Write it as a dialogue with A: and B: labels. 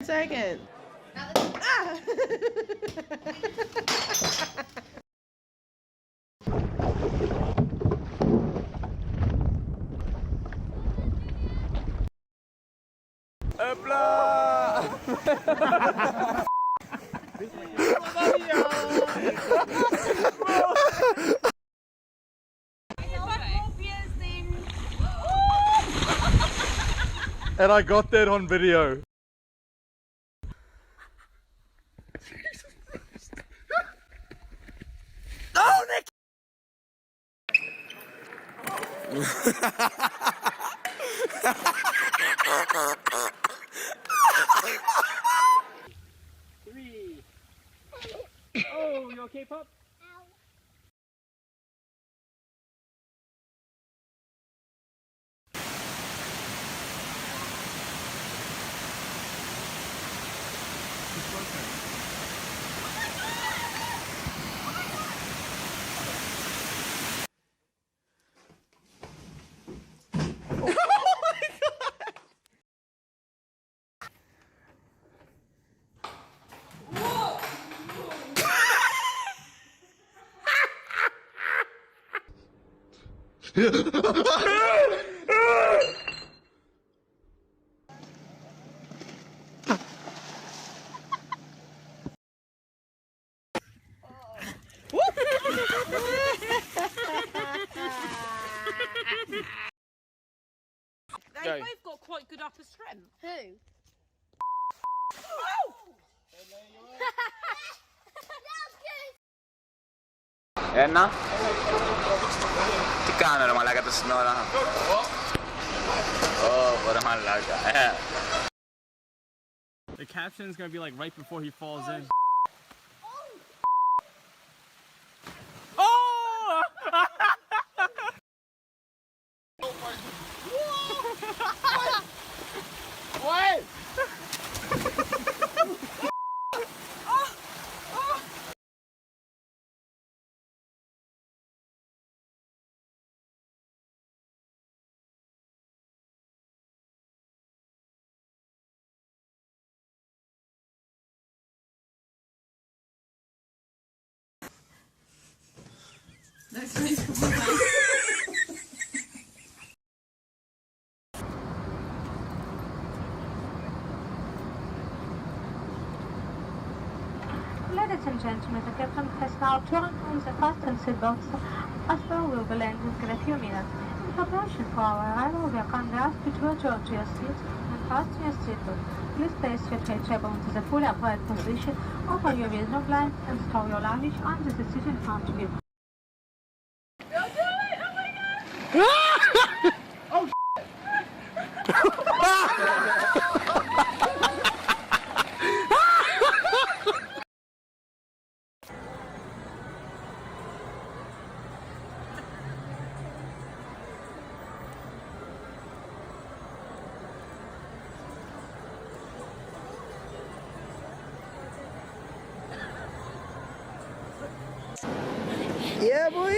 A: Second.
B: And I got that on video. Oh, Nick!
C: Three. Oh, you okay, pup?
D: They've both got quite good upper strength.
A: Who?
E: Enna? Τι κάνω ρε μαλάκα το σύνορα. Ωραία μαλάκα.
C: The caption is gonna be like right before he falls in. Oh!
B: What?
F: Ladies and gentlemen, the captain has now turned on the fasten seatbelts as well will be landing in a few minutes. In preparation for our arrival, we are kindly asked you to adjust your seats and fasten your seatbelt. Please place your tray table into the fully upright position, open your window blinds and store your luggage under the seat in front of you.
A: Yeah, boy.